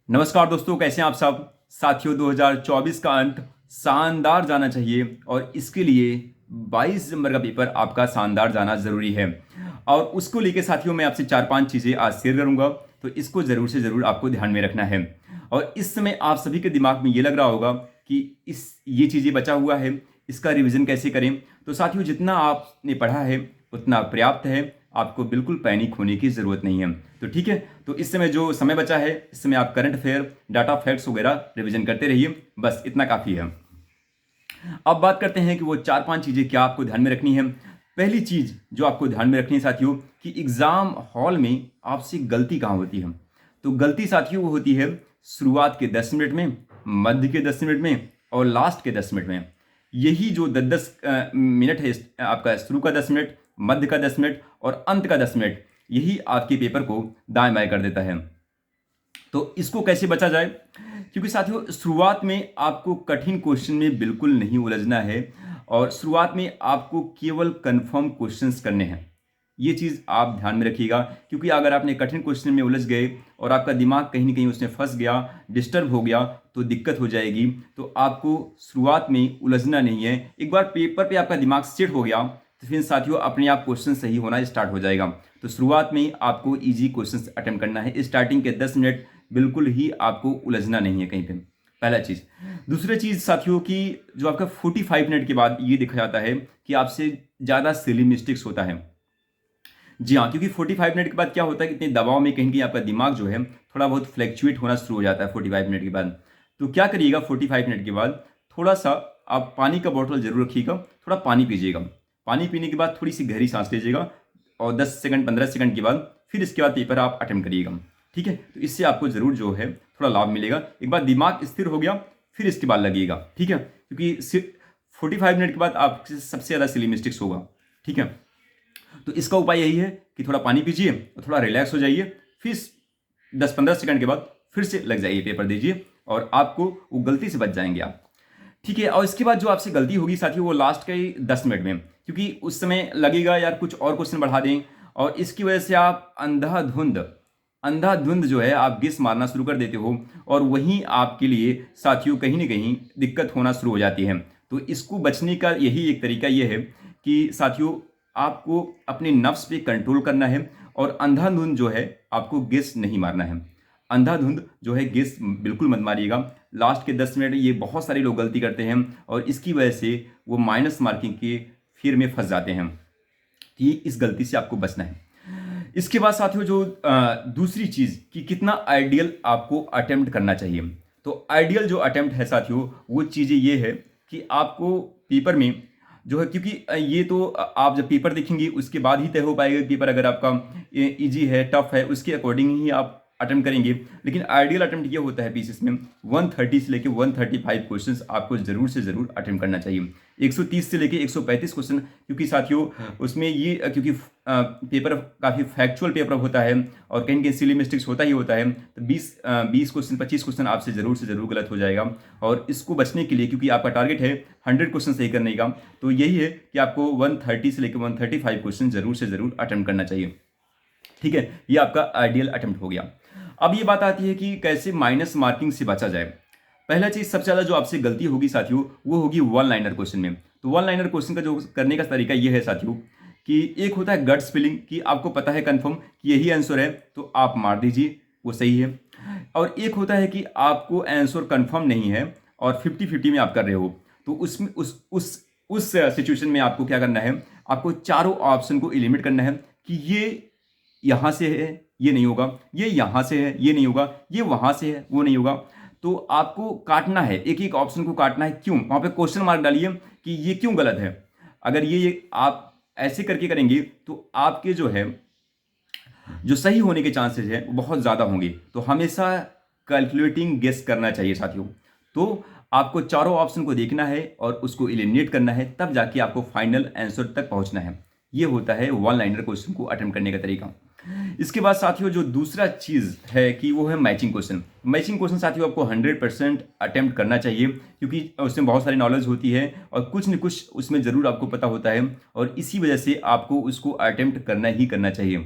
नमस्कार दोस्तों, कैसे हैं आप सब। साथियों, 2024 का अंत शानदार जाना चाहिए और इसके लिए 22 नंबर का पेपर आपका शानदार जाना ज़रूरी है। और उसको लेके साथियों मैं आपसे 4-5 चीज़ें आज शेयर करूंगा, तो इसको ज़रूर से ज़रूर आपको ध्यान में रखना है। और इस समय आप सभी के दिमाग में ये लग रहा होगा कि ये चीज़ें बचा हुआ है, इसका रिविज़न कैसे करें। तो साथियों, जितना आपने पढ़ा है उतना पर्याप्त है, आपको बिल्कुल पैनिक होने की ज़रूरत नहीं है। तो ठीक है, तो इस समय जो समय बचा है, इस समय आप करंट अफेयर, डाटा फैक्ट्स वगैरह रिवीजन करते रहिए, बस इतना काफ़ी है। अब बात करते हैं कि वो 4-5 चीज़ें क्या आपको ध्यान में रखनी है। पहली चीज़ जो आपको ध्यान में रखनी है साथियों, कि एग्ज़ाम हॉल में आपसे गलती कहाँ होती है। तो गलती साथियों वो होती है शुरुआत के 10 मिनट में, मध्य के 10 मिनट में और लास्ट के 10 मिनट में। यही जो 10-10 मिनट है, आपका शुरू का 10 मिनट, मध्य का 10 मिनट और अंत का 10 मिनट, यही आपके पेपर को दाएं बाएं कर देता है। तो इसको कैसे बचा जाए, क्योंकि साथियों शुरुआत में आपको कठिन क्वेश्चन में बिल्कुल नहीं उलझना है और शुरुआत में आपको केवल कंफर्म क्वेश्चंस करने हैं। ये चीज़ आप ध्यान में रखिएगा, क्योंकि अगर आपने कठिन क्वेश्चन में उलझ गए और आपका दिमाग कहीं ना कहीं उसमें फंस गया, डिस्टर्ब हो गया, तो दिक्कत हो जाएगी। तो आपको शुरुआत में उलझना नहीं है। एक बार पेपर पे आपका दिमाग सेट हो गया तो फिर साथियों अपने आप क्वेश्चन सही होना स्टार्ट हो जाएगा। तो शुरुआत में आपको इजी क्वेश्चंस अटेम्प्ट करना है। स्टार्टिंग के 10 मिनट बिल्कुल ही आपको उलझना नहीं है कहीं पे, पहला चीज़। दूसरी चीज़ साथियों की, जो आपका 45 मिनट के बाद ये देखा जाता है कि आपसे ज़्यादा सिली मिस्टेक्स होता है। जी हाँ, क्योंकि 45 मिनट के बाद क्या होता है कि इतने दबाव में कहीं कहीं आपका दिमाग जो है थोड़ा बहुत फ्लैक्चुएट होना शुरू हो जाता है 45 मिनट के बाद। तो क्या करिएगा, 45 मिनट के बाद थोड़ा सा आप पानी का बॉटल जरूर रखिएगा, थोड़ा पानी पीजिएगा। पानी पीने के बाद थोड़ी सी गहरी सांस लीजिएगा और 10 सेकंड 15 सेकंड के बाद फिर इसके बाद पेपर आप अटेम्प्ट करिएगा। ठीक है, तो इससे आपको ज़रूर जो है थोड़ा लाभ मिलेगा। एक बार दिमाग स्थिर हो गया फिर इसके बाद लगिएगा। ठीक है, क्योंकि सिर्फ 45 मिनट के बाद आपसे सबसे ज़्यादा सिली मिस्टेक्स होगा। ठीक है, तो इसका उपाय यही है कि थोड़ा पानी पीजिए और थोड़ा रिलैक्स हो जाइए, फिर 10-15 सेकंड के बाद फिर से लग जाइए, पेपर दीजिए और आपको वो गलती से बच जाएंगे आप। ठीक है, और इसके बाद जो आपसे गलती होगी साथियों वो लास्ट के 10 मिनट में, क्योंकि उस समय लगेगा यार कुछ और क्वेश्चन बढ़ा दें, और इसकी वजह से आप अंधाधुंध अंधाधुंध जो है आप गेस मारना शुरू कर देते हो और वहीं आपके लिए साथियों कहीं ना कहीं दिक्कत होना शुरू हो जाती है। तो इसको बचने का यही एक तरीका ये है कि साथियों आपको अपने नफ्स पे कंट्रोल करना है और अंधाधुंध जो है आपको गेस नहीं मारना है। अंधाधुंध जो है गेस बिल्कुल मत मारिएगा। लास्ट के 10 मिनट ये बहुत सारे लोग गलती करते हैं और इसकी वजह से वो माइनस मार्किंग के फिर में फंस जाते हैं। तो ये इस गलती से आपको बचना है। इसके बाद साथियों जो दूसरी चीज़ कि कितना आइडियल आपको अटेम्प्ट करना चाहिए। तो आइडियल जो अटेम्प्ट है साथियों वो चीज़ें ये है कि आपको पेपर में जो है, क्योंकि ये तो आप जब पेपर देखेंगे उसके बाद ही तय हो पाएगा पेपर, अगर आपका इजी है टफ है उसके अकॉर्डिंग ही आप अटेम्प्ट करेंगे। लेकिन आइडियल अटेम्प्ट ये होता है पीसीएस में 130 से लेके 135 क्वेश्चंस आपको जरूर से जरूर अटेम्प्ट करना चाहिए। 130 से लेके 135 क्वेश्चन, क्योंकि साथियों उसमें ये क्योंकि पेपर काफ़ी फैक्चुअल पेपर होता है और कहीं कहीं सिली मिस्टेक्स होता ही होता है। तो 20 क्वेश्चन 25 क्वेश्चन आपसे ज़रूर से ज़रूर गलत हो जाएगा। और इसको बचने के लिए, क्योंकि आपका टारगेट है 100 क्वेश्चन सही करने का, तो यही है कि आपको 130 से लेकर 135 क्वेश्चन ज़रूर से ज़रूर अटेम्प्ट करना चाहिए। ठीक है, ये आपका आइडियल अटेम्प्ट हो गया। अब ये बात आती है कि कैसे माइनस मार्किंग से बचा जाए। पहला चीज सबसे ज्यादा जो आपसे गलती होगी साथियों वो होगी वन लाइनर क्वेश्चन में। तो वन लाइनर क्वेश्चन का जो करने का तरीका ये है साथियों कि एक होता है गट्स फीलिंग, कि आपको पता है कंफर्म कि यही आंसर है तो आप मार दीजिए, वो सही है। और एक होता है कि आपको आंसर कंफर्म नहीं है और 50-50 में आप कर रहे हो, तो उसमें उस सिचुएशन में आपको क्या करना है, आपको चारों ऑप्शन को एलिमिनेट करना है कि ये यहाँ से है ये नहीं होगा, ये यहाँ से है ये नहीं होगा, ये वहाँ से है वो नहीं होगा। तो आपको काटना है, एक एक ऑप्शन को काटना है। क्यों, वहाँ पे क्वेश्चन मार्क डालिए कि ये क्यों गलत है। अगर ये आप ऐसे करके करेंगे तो आपके जो है जो सही होने के चांसेस है वो बहुत ज़्यादा होंगे। तो हमेशा कैलकुलेटिंग गेस करना चाहिए साथियों। तो आपको चारों ऑप्शन को देखना है और उसको एलिमिनेट करना है, तब जाके आपको फाइनल आंसर तक पहुंचना है। ये होता है वन लाइनर क्वेश्चन को अटेम्प्ट करने का तरीका। इसके बाद साथियों जो दूसरा चीज़ है कि वो है मैचिंग क्वेश्चन। मैचिंग क्वेश्चन साथियों आपको 100% अटेम्प्ट करना चाहिए, क्योंकि उसमें बहुत सारी नॉलेज होती है और कुछ न कुछ उसमें ज़रूर आपको पता होता है और इसी वजह से आपको उसको अटेम्प्ट करना ही करना चाहिए।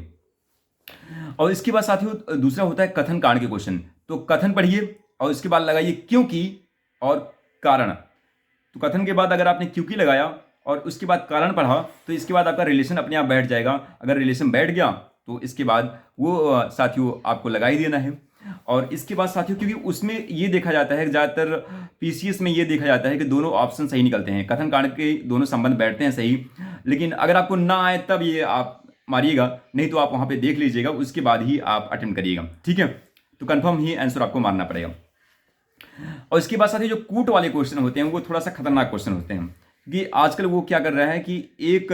और इसके बाद साथियों दूसरा होता है कथन कांड के क्वेश्चन। तो कथन पढ़िए और उसके बाद लगाइए क्योंकि और कारण। तो कथन के बाद अगर आपने क्योंकि लगाया और उसके बाद कारण पढ़ा तो इसके बाद आपका रिलेशन अपने आप बैठ जाएगा। अगर रिलेशन बैठ गया तो इसके बाद वो साथियों आपको लगा ही देना है। और इसके बाद साथियों क्योंकि उसमें ये देखा जाता है, ज़्यादातर पीसीएस में ये देखा जाता है कि दोनों ऑप्शन सही निकलते हैं, कथन कारण के दोनों संबंध बैठते हैं सही। लेकिन अगर आपको ना आए तब ये आप मारिएगा, नहीं तो आप वहाँ पे देख लीजिएगा, उसके बाद ही आप अटेम्प्ट करिएगा, ठीक है। तो कंफर्म ही आंसर आपको मारना पड़ेगा। और इसके बाद साथियों जो कूट वाले क्वेश्चन होते हैं वो थोड़ा सा खतरनाक क्वेश्चन होते हैं, क्योंकि आजकल वो क्या कर रहा है कि एक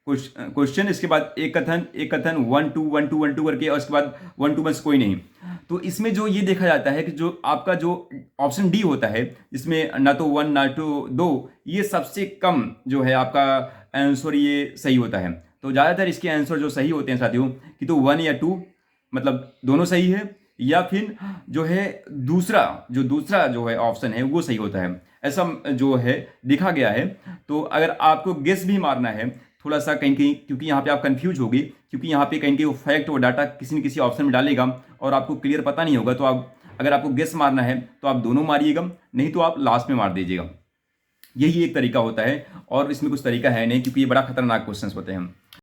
क्वेश्चन इसके बाद एक कथन 1 2 1 2 1 2 करके, और इसके बाद 1 2 बस कोई नहीं। तो इसमें जो ये देखा जाता है कि जो आपका जो ऑप्शन डी होता है, इसमें ना तो 1 ना तो 2, ये सबसे कम जो है आपका आंसर ये सही होता है। तो ज़्यादातर इसके आंसर जो सही होते हैं साथियों कि तो 1 या 2 मतलब दोनों सही है, या फिर जो है दूसरा जो है ऑप्शन है वो सही होता है, ऐसा जो है देखा गया है। तो अगर आपको गेस भी मारना है थोड़ा सा कहीं कहीं, क्योंकि यहाँ पे आप कंफ्यूज होगी, क्योंकि यहाँ पे कहीं कहीं वो फैक्ट और डाटा किसी न किसी ऑप्शन में डालेगा और आपको क्लियर पता नहीं होगा, तो आप अगर आपको गेस मारना है तो आप दोनों मारिएगा, नहीं तो आप लास्ट में मार दीजिएगा। यही एक तरीका होता है और इसमें कुछ तरीका है नहीं, क्योंकि ये बड़ा खतरनाक क्वेश्चन होते हैं।